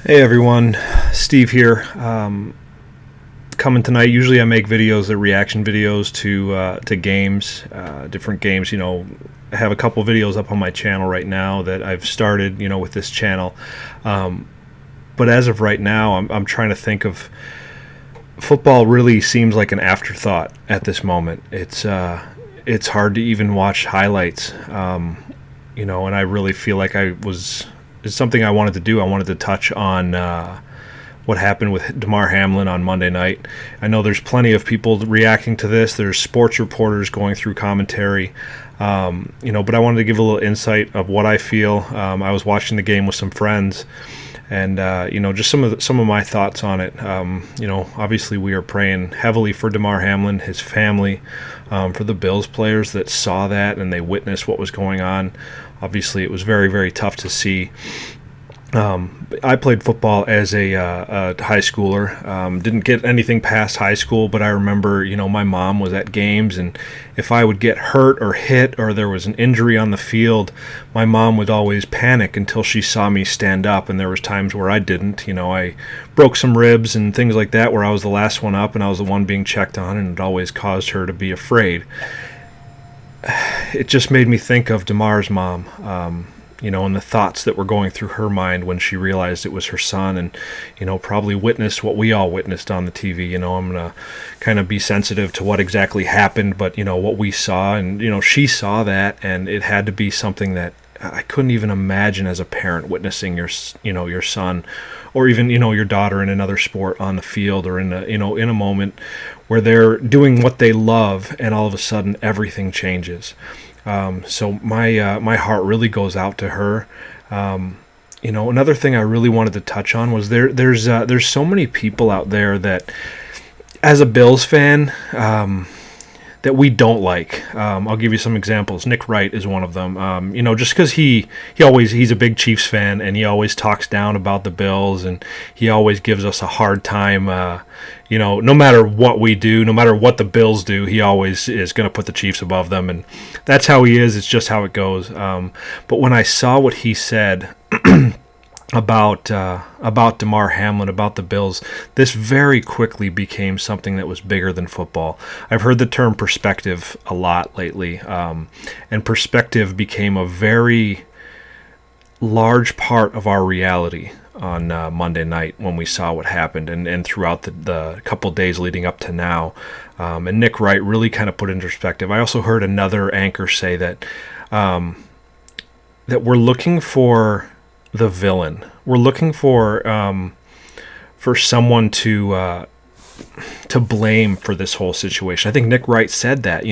Hey everyone, Steve here. Coming tonight. Usually I make videos, reaction videos to games, different games. I have a couple videos up on my channel right now that I've started. With this channel. But as of right now, I'm trying to think of football. Really seems like an afterthought at this moment. It's hard to even watch highlights. And I really feel like it's something I wanted to do. I wanted to touch on what happened with Damar Hamlin on Monday night. I know there's plenty of people reacting to this. There's sports reporters going through commentary, but I wanted to give a little insight of what I feel. I was watching the game with some friends, and just some of my thoughts on it. Obviously we are praying heavily for Damar Hamlin, his family, for the Bills players that saw that and they witnessed what was going on. Obviously, it was very, very tough to see. I played football as a high schooler. Didn't get anything past high school, but I remember, my mom was at games, and if I would get hurt or hit or there was an injury on the field, my mom would always panic until she saw me stand up, and there was times where I didn't. I broke some ribs and things like that where I was the last one up and I was the one being checked on, and it always caused her to be afraid. It just made me think of Damar's mom, and the thoughts that were going through her mind when she realized it was her son, and, probably witnessed what we all witnessed on the TV. I'm going to kind of be sensitive to what exactly happened, but, what we saw, and, she saw that, and it had to be something that I couldn't even imagine as a parent witnessing your son, or even, your daughter in another sport on the field, or in a moment where they're doing what they love, and all of a sudden everything changes. So my heart really goes out to her. Another thing I really wanted to touch on was there's so many people out there that, as a Bills fan, that we don't like. I'll give you some examples. Nick Wright is one of them. Just because he's a big Chiefs fan, and he always talks down about the Bills, and he always gives us a hard time. No matter what we do, no matter what the Bills do, he always is going to put the Chiefs above them, and that's how he is. It's just how it goes. But when I saw what he said about Damar Hamlin, about the Bills, this very quickly became something that was bigger than football. I've heard the term perspective a lot lately, and perspective became a very large part of our reality on Monday night when we saw what happened, and throughout the couple days leading up to now. And Nick Wright really kind of put it into perspective. I also heard another anchor say that we're looking for the villain. We're looking for someone to blame for this whole situation. I think Nick Wright said that,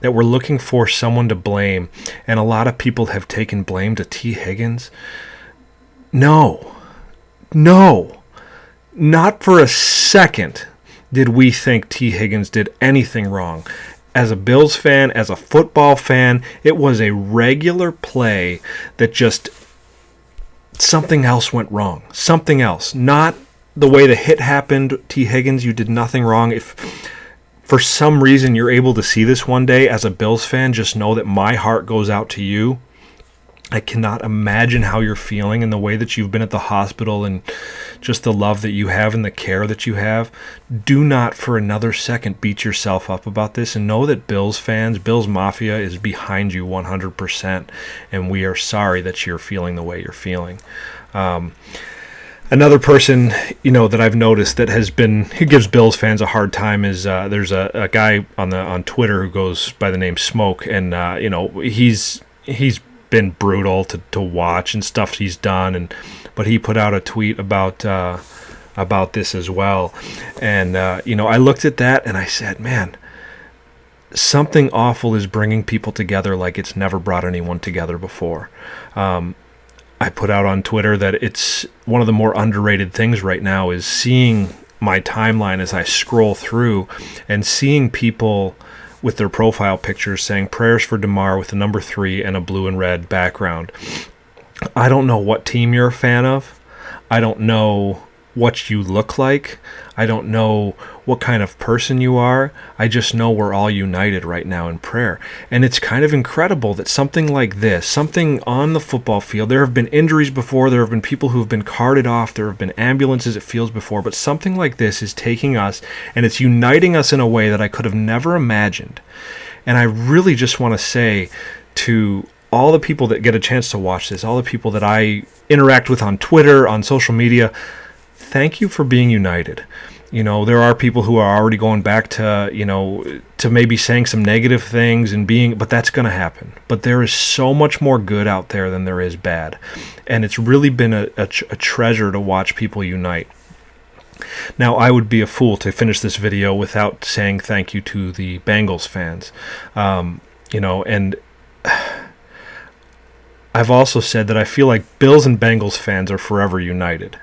that we're looking for someone to blame, and a lot of people have taken blame to T. Higgins. No, not for a second did we think T. Higgins did anything wrong. As a Bills fan, as a football fan, it was a regular play that just something else went wrong. Something else. Not the way the hit happened. T. Higgins, you did nothing wrong. If for some reason you're able to see this one day as a Bills fan, just know that my heart goes out to you. I cannot imagine how you're feeling and the way that you've been at the hospital, and just the love that you have and the care that you have. Do not for another second beat yourself up about this, and know that Bills fans, Bills Mafia is behind you 100%, and we are sorry that you're feeling the way you're feeling. Another person, that I've noticed that who gives Bills fans a hard time is there's a guy on Twitter who goes by the name Smoke, and he's been brutal to watch and stuff he's done, but he put out a tweet about this as well, and I looked at that and I said, man, something awful is bringing people together like it's never brought anyone together before. I put out on Twitter that it's one of the more underrated things right now is seeing my timeline as I scroll through and seeing people with their profile pictures saying prayers for Damar with the number 3 and a blue and red background. I don't know what team you're a fan of. I don't know what you look like. I don't know what kind of person you are. I just know we're all united right now in prayer. And it's kind of incredible that something like this, something on the football field, there have been injuries before, there have been people who have been carted off, there have been ambulances, it feels, before, but something like this is taking us and it's uniting us in a way that I could have never imagined. And I really just want to say to all the people that get a chance to watch this, all the people that I interact with on Twitter, on social media, thank you for being united. You know, there are people who are already going back to, to maybe saying some negative things and but that's going to happen. But there is so much more good out there than there is bad. And it's really been a treasure to watch people unite. Now, I would be a fool to finish this video without saying thank you to the Bengals fans. And I've also said that I feel like Bills and Bengals fans are forever united.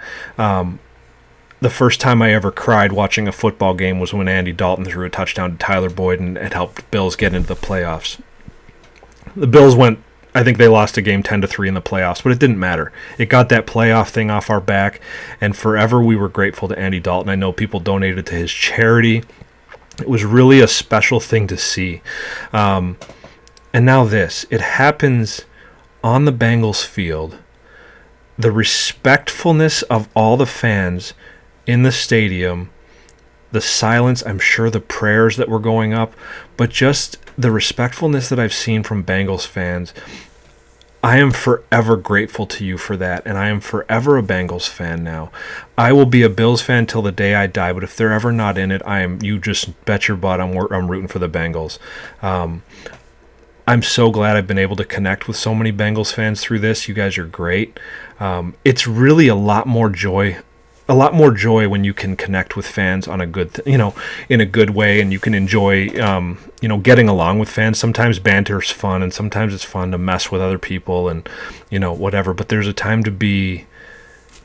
The first time I ever cried watching a football game was when Andy Dalton threw a touchdown to Tyler Boyd and it helped Bills get into the playoffs. The Bills I think they lost a game 10-3 in the playoffs, but it didn't matter. It got that playoff thing off our back, and forever we were grateful to Andy Dalton. I know people donated to his charity. It was really a special thing to see. And now this. It happens on the Bengals field. The respectfulness of all the fans in the stadium, the silence, I'm sure the prayers that were going up, but just the respectfulness that I've seen from Bengals fans, I am forever grateful to you for that, and I am forever a Bengals fan now. I will be a Bills fan till the day I die, but if they're ever not in it, you just bet your butt I'm rooting for the Bengals. I'm so glad I've been able to connect with so many Bengals fans through this. You guys are great. It's really a lot more joy when you can connect with fans on a good, in a good way, and you can enjoy, getting along with fans. Sometimes banter's fun, and sometimes it's fun to mess with other people, and whatever. But there's a time to be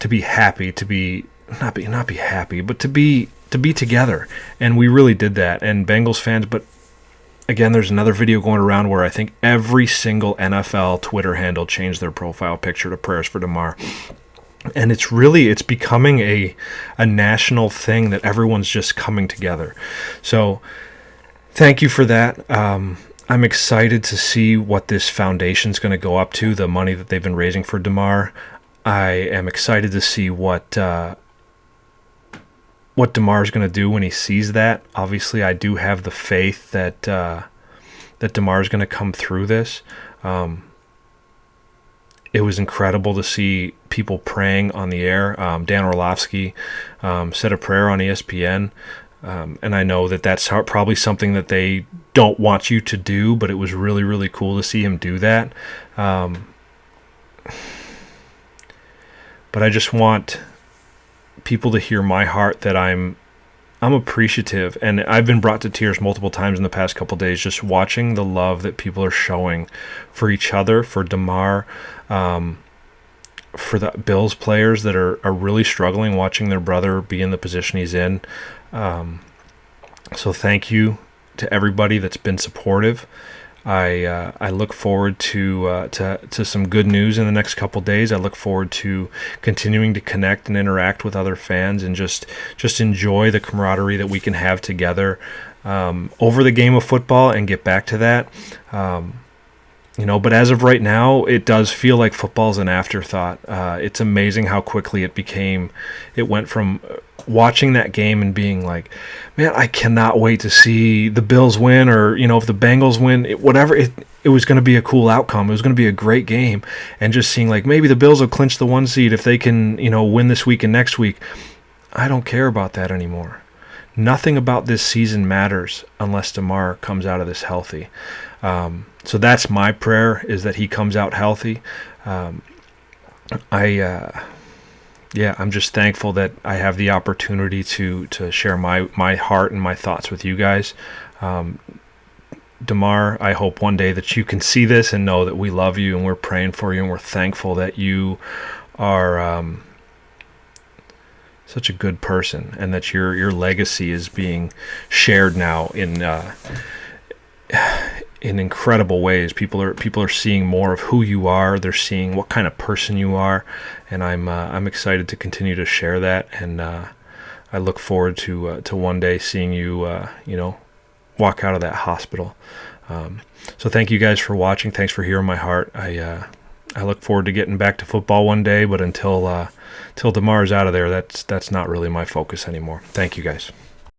happy, not be happy, but to be together, and we really did that. And Bengals fans, but again, there's another video going around where I think every single NFL Twitter handle changed their profile picture to prayers for Damar. And it's becoming a national thing that everyone's just coming together. So thank you for that. I'm excited to see what this foundation's going to go up to, the money that they've been raising for Damar. I am excited to see what Damar's going to do when he sees that. Obviously, I do have the faith that Damar's going to come through this. It was incredible to see people praying on the air. Dan Orlovsky said a prayer on ESPN, and I know that that's probably something that they don't want you to do, but it was really, really cool to see him do that. But I just want people to hear my heart that I'm appreciative, and I've been brought to tears multiple times in the past couple days just watching the love that people are showing for each other, for Damar, for the Bills players that are really struggling, watching their brother be in the position he's in. So thank you to everybody that's been supportive. I look forward to some good news in the next couple days. I look forward to continuing to connect and interact with other fans and just enjoy the camaraderie that we can have together over the game of football and get back to that. But as of right now, it does feel like football's an afterthought. It's amazing how quickly it went from watching that game and being like, man, I cannot wait to see the Bills win, or, if the Bengals win, it was going to be a cool outcome. It was going to be a great game. And just seeing like maybe the Bills will clinch the 1 seed if they can, win this week and next week. I don't care about that anymore. Nothing about this season matters unless Damar comes out of this healthy. So that's my prayer, is that he comes out healthy. I'm just thankful that I have the opportunity to share my heart and my thoughts with you guys. Damar, I hope one day that you can see this and know that we love you and we're praying for you and we're thankful that you are such a good person, and that your legacy is being shared now in incredible ways. People are seeing more of who you are. They're seeing what kind of person you are, and I'm excited to continue to share that. And I look forward to one day seeing you walk out of that hospital. So thank you guys for watching. Thanks for hearing my heart. I look forward to getting back to football one day, but until Damar's out of there, that's not really my focus anymore. Thank you guys.